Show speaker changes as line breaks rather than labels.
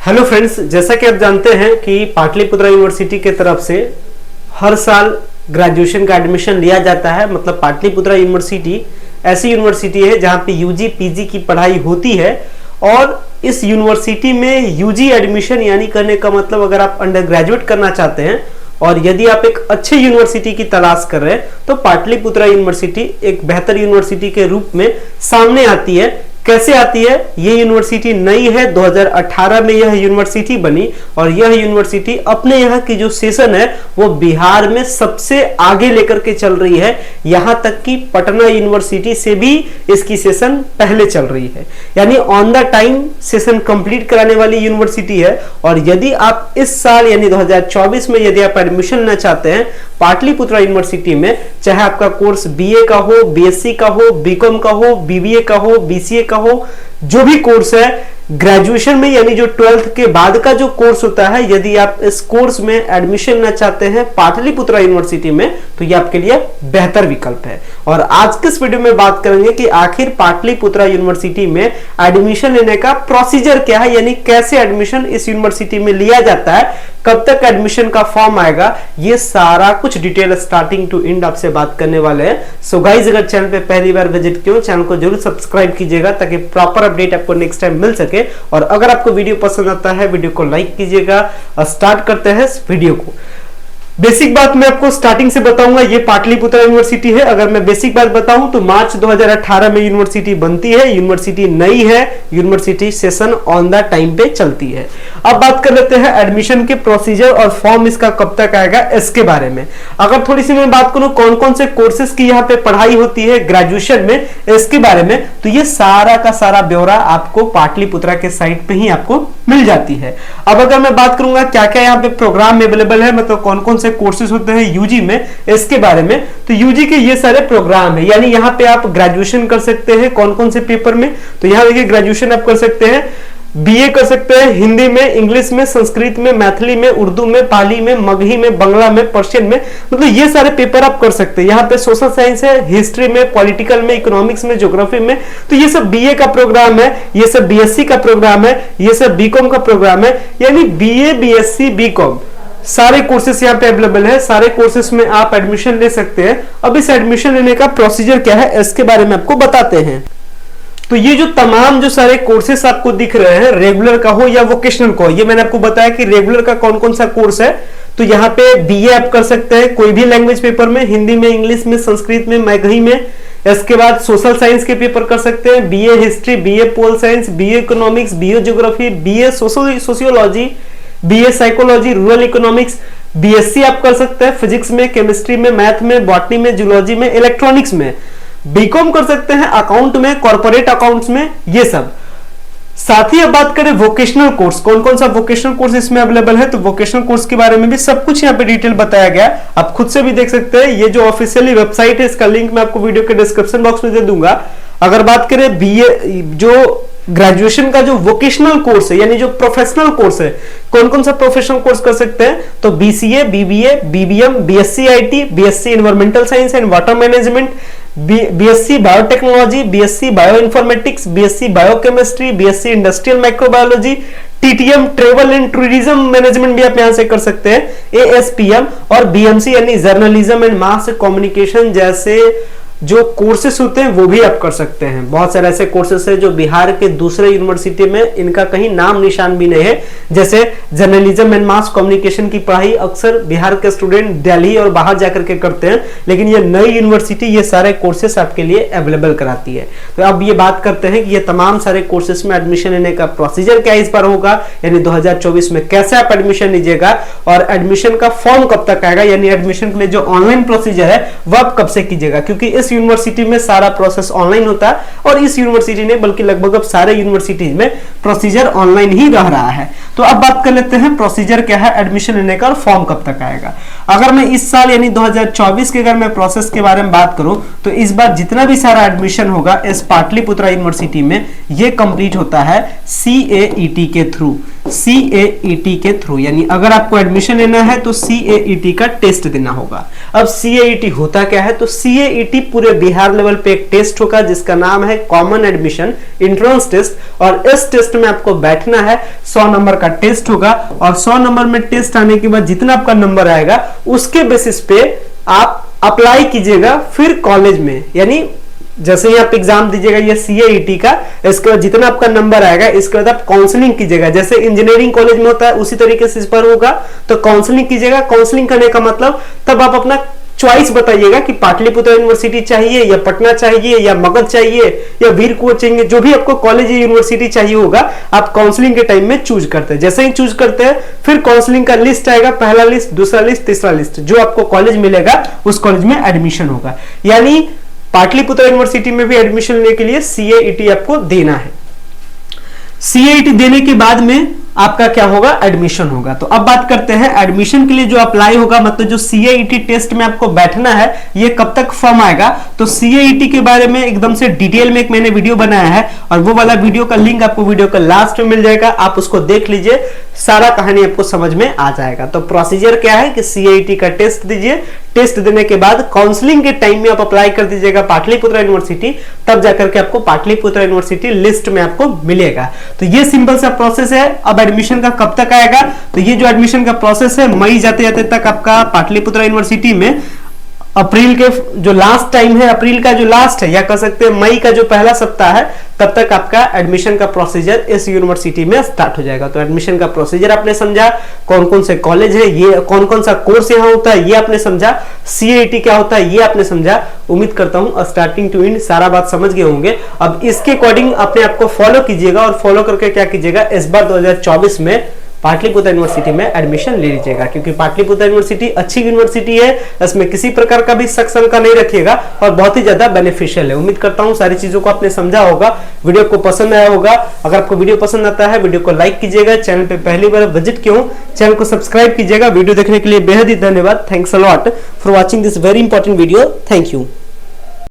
Hello friends, जैसा कि आप जानते हैं कि पाटलिपुत्रा यूनिवर्सिटी के तरफ से हर साल ग्रेजुएशन का एडमिशन लिया जाता है। मतलब पाटलिपुत्रा यूनिवर्सिटी ऐसी यूनिवर्सिटी है जहां पे यूजी पीजी की पढ़ाई होती है और इस यूनिवर्सिटी में यूजी एडमिशन यानी करने का मतलब अगर आप अंडर ग्रेजुएट करना चाहते हैं और यदि आप एक अच्छे यूनिवर्सिटी की तलाश कर रहे हैं तो पाटलिपुत्रा यूनिवर्सिटी एक बेहतर यूनिवर्सिटी के रूप में सामने आती है। कैसे आती है? ये यूनिवर्सिटी नई है, 2018 में यह यूनिवर्सिटी बनी और यह यूनिवर्सिटी अपने यहाँ की जो सेशन है वो बिहार में सबसे आगे लेकर के चल रही है। यहाँ तक कि पटना यूनिवर्सिटी से भी इसकी सेशन पहले चल रही है, यानी on the time session complete कराने वाली यूनिवर्सिटी है। और यदि आप इस साल यानी 2024 में यदि आप एडमिशन लेना चाहते हैं पाटलिपुत्रा यूनिवर्सिटी में, चाहे आपका कोर्स बीए का हो, बीएससी का हो, बीकॉम का हो, बीबीए का हो, बीसीए का हो, जो भी कोर्स है ग्रेजुएशन में यानी जो 12th के बाद का जो कोर्स होता है, यदि आप इस कोर्स में एडमिशन लेना चाहते हैं पाटलिपुत्रा यूनिवर्सिटी में तो ये आपके लिए बेहतर विकल्प है। और आज के इस वीडियो में बात करेंगे कि आखिर पाटलिपुत्रा यूनिवर्सिटी में एडमिशन लेने का प्रोसीजर क्या है, यानी कैसे एडमिशन इस यूनिवर्सिटी में लिया जाता है, कब तक एडमिशन का फॉर्म आएगा, ये सारा कुछ डिटेल स्टार्टिंग टू एंड आपसे बात करने वाले हैं। सो गाइस, अगर चैनल पे पहली बार विजिट किए हो चैनल को जरूर सब्सक्राइब कीजिएगा ताकि प्रॉपर अपडेट आपको नेक्स्ट टाइम मिल सके। और अगर आपको वीडियो पसंद आता है वीडियो को लाइक कीजिएगा। स्टार्ट करते हैं इस वीडियो को। बेसिक बात मैं आपको स्टार्टिंग से बताऊंगा, ये पाटलिपुत्रा यूनिवर्सिटी है। अगर मैं बेसिक बात बताऊं तो मार्च 2018 में यूनिवर्सिटी बनती है, यूनिवर्सिटी नई है, university session on the time पे चलती है। अब बात कर लेते हैं एडमिशन के प्रोसीजर और फॉर्म इसका कब तक आएगा इसके बारे में। अगर थोड़ी सी मैं बात करूं कौन कौन से कोर्सेज की यहाँ पे पढ़ाई होती है ग्रेजुएशन में इसके बारे में, तो ये सारा का सारा ब्यौरा आपको पाटलिपुत्रा के साइट पे ही आपको मिल जाती है। अब अगर मैं बात करूंगा क्या क्या यहाँ पे प्रोग्राम अवेलेबल है, मतलब कौन कौन से कोर्सेज होते हैं यूजी में इसके बारे में, तो यूजी के ये सारे प्रोग्राम है। यानी यहाँ पे आप ग्रेजुएशन कर सकते हैं कौन कौन से पेपर में, तो यहाँ देखिए ग्रेजुएशन आप कर सकते हैं, बीए कर सकते हैं हिंदी में, इंग्लिश में, संस्कृत में, मैथिली में, उर्दू में, पाली में, मगही में, बंगला में, पर्शियन में, मतलब ये सारे पेपर आप कर सकते हैं। यहाँ पे सोशल साइंस है, हिस्ट्री में, पॉलिटिकल में, इकोनॉमिक्स में, ज्योग्राफी में, तो ये सब बीए का प्रोग्राम है, ये सब बीएससी का प्रोग्राम है, ये सब बीकॉम का प्रोग्राम है। यानी बीए, बीएससी, बीकॉम सारे कोर्सेस यहाँ पे अवेलेबल है। सारे कोर्सेस में आप एडमिशन ले सकते हैं। अब इस एडमिशन लेने का प्रोसीजर क्या है इसके बारे में आपको बताते हैं। तो ये जो तमाम जो सारे कोर्सेस आपको दिख रहे हैं, रेगुलर का हो या वोकेशनल का हो, ये मैंने आपको बताया कि रेगुलर का कौन कौन सा कोर्स है। तो यहाँ पे बीए आप कर सकते हैं कोई भी लैंग्वेज पेपर में, हिंदी में, इंग्लिश में, संस्कृत में, मैथिली में। इसके बाद सोशल साइंस के पेपर कर सकते हैं, BA history, BA pol science, BA economics, BA geography, BA sociology, BA psychology, rural economics. BSc आप कर सकते हैं फिजिक्स में, केमिस्ट्री में, मैथ में, बॉटनी में, जूलॉजी में, इलेक्ट्रॉनिक्स में। बीकॉम कर सकते हैं अकाउंट में, कॉर्पोरेट अकाउंट्स में, ये सब। साथ ही अब बात करें वोकेशनल कोर्स, कौन कौन सा वोकेशनल कोर्स इसमें अवेलेबल है, तो वोकेशनल कोर्स के बारे में भी सब कुछ यहाँ पे डिटेल बताया गया, आप खुद से भी देख सकते हैं। ये जो ऑफिशियली वेबसाइट है इसका लिंक मैं आपको वीडियो के डिस्क्रिप्शन बॉक्स में दे दूंगा। अगर बात करें बीए जो ग्रेजुएशन का जो वोकेशनल कोर्स है यानी जो प्रोफेशनल कोर्स है, कौन कौन सा प्रोफेशनल कोर्स कर सकते हैं, तो BCA, BBA, BBM, BSc IT, BSc environmental science and water management, BSc biotechnology, BSc bioinformatics, BSc biochemistry, BSc industrial microbiology, TTM travel and tourism management भी आप यहां से कर सकते हैं, एएसपीएम और बीएमसी यानी जर्नलिज्म एंड मास कम्युनिकेशन जैसे जो कोर्सेस होते हैं वो भी आप कर सकते हैं। बहुत सारे ऐसे कोर्सेस है जो बिहार के दूसरे यूनिवर्सिटी में इनका कहीं नाम निशान भी नहीं है, जैसे जर्नलिज्म एंड मास कम्युनिकेशन की पढ़ाई अक्सर बिहार के स्टूडेंट दिल्ली और बाहर जाकर के करते हैं, लेकिन ये नई यूनिवर्सिटी ये सारे कोर्सेस आपके लिए अवेलेबल कराती है। तो अब ये बात करते हैं कि ये तमाम सारे कोर्सेस में एडमिशन लेने का प्रोसीजर क्या इस बार होगा, यानी 2024 में कैसे आप एडमिशन लीजिएगा और एडमिशन का फॉर्म कब तक आएगा, यानी एडमिशन के लिए जो ऑनलाइन प्रोसीजर है वह आप कब से कीजिएगा, क्योंकि इस यूनिवर्सिटी में सारा प्रोसेस ऑनलाइन होता है और इस यूनिवर्सिटी ने बल्कि लगभग अब सारे यूनिवर्सिटीज में प्रोसीजर ऑनलाइन ही रह रहा है। तो अब बात कर लेते हैं प्रोसीजर क्या है एडमिशन लेने का और फॉर्म कब तक आएगा। अगर मैं इस साल यानी 2024 के अगर मैं प्रोसेस के बारे में बात करूं तो इस बार जितना भी सारा एडमिशन होगा इस पाटलिपुत्रा यूनिवर्सिटी में ये कंप्लीट होता है CAET के थ्रू। CAET के थ्रू यानी अगर आपको एडमिशन लेना है तो CAET का टेस्ट देना होगा। अब CAET होता क्या है, तो CAET पूरे बिहार लेवल पे एक टेस्ट होगा जिसका नाम है कॉमन एडमिशन एंट्रेंस टेस्ट। और इस टेस्ट में आपको बैठना है, 100 नंबर का टेस्ट होगा और 100 नंबर में टेस्ट आने के बाद जितना आपका नंबर आएगा उसके बेसिस पे आप अप्लाई कीजिएगा फिर कॉलेज में। यानी जैसे ही आप एग्जाम दीजिएगा ये CAET का, इसके बाद जितना आपका नंबर आएगा इसके बाद आप काउंसलिंग कीजिएगा। जैसे इंजीनियरिंग कॉलेज में होता है उसी तरीके से इस पर होगा, तो काउंसलिंग कीजिएगा। काउंसलिंग करने का मतलब तब आप अपना चॉइस बताइएगा कि पाटलिपुत्र यूनिवर्सिटी चाहिए या पटना चाहिए या मगध चाहिए या वीर कुंवर चाहिए, जो भी आपको कॉलेज या यूनिवर्सिटी चाहिए होगा आप काउंसलिंग के टाइम में चूज करते हैं। जैसे ही चूज करते हैं फिर काउंसलिंग का लिस्ट आएगा, पहला लिस्ट, दूसरा लिस्ट, तीसरा लिस्ट, जो आपको कॉलेज मिलेगा उस कॉलेज में एडमिशन होगा। यानी पाटलिपुत्र यूनिवर्सिटी में भी एडमिशन लेने के लिए CAET आपको देना है। CAET देने के बाद में आपका क्या होगा, एडमिशन होगा। तो अब बात करते हैं एडमिशन के लिए जो अप्लाई होगा, मतलब जो CAET टेस्ट में आपको बैठना है ये कब तक फॉर्म आएगा। तो CAET के बारे में एकदम से डिटेल में एक मैंने वीडियो बनाया है और वो वाला वीडियो का लिंक आपको वीडियो का लास्ट में मिल जाएगा, आप उसको देख लीजिए, सारा कहानी आपको समझ में आ जाएगा। तो प्रोसीजर क्या है कि CAET का टेस्ट दीजिए, टेस्ट देने के बाद काउंसलिंग के टाइम में आप अप्लाई कर दीजिएगा पाटलिपुत्र यूनिवर्सिटी, तब जाकर के आपको पाटलिपुत्र यूनिवर्सिटी लिस्ट में आपको मिलेगा। तो ये सिंपल सा प्रोसेस है। अब एडमिशन का कब तक आएगा, तो ये जो एडमिशन का प्रोसेस है मई जाते जाते तक आपका पाटलिपुत्र यूनिवर्सिटी में अप्रैल के जो लास्ट टाइम है, अप्रैल का जो लास्ट है या कह सकते हैं मई का जो पहला सप्ताह है, तब तक आपका एडमिशन का प्रोसीजर इस यूनिवर्सिटी में स्टार्ट हो जाएगा। तो एडमिशन का प्रोसीजर आपने समझा, कौन कौन से कॉलेज है, ये कौन कौन सा कोर्स यहाँ होता है ये आपने समझा, CAET क्या होता है ये आपने समझा। उम्मीद करता हूं स्टार्टिंग टू एंड सारा बात समझ गए होंगे। अब इसके अकॉर्डिंग अपने आप को फॉलो कीजिएगा और फॉलो करके क्या कीजिएगा, इस बार 2024 में पाटलिपुत्र यूनिवर्सिटी में एडमिशन ले लीजिएगा, क्योंकि पाटलिपुत्र यूनिवर्सिटी अच्छी यूनिवर्सिटी है, इसमें किसी प्रकार का भी शक शंका नहीं रखिएगा और बहुत ही ज्यादा बेनिफिशियल है। उम्मीद करता हूं सारी चीजों को आपने समझा होगा, वीडियो को पसंद आया होगा। अगर आपको वीडियो पसंद आता है वीडियो को लाइक कीजिएगा, चैनल पे पहली बार विजिट किया हूं चैनल को सब्सक्राइब कीजिएगा। वीडियो देखने के लिए बेहद ही धन्यवाद। Thanks a lot for watching this very important video. Thank you.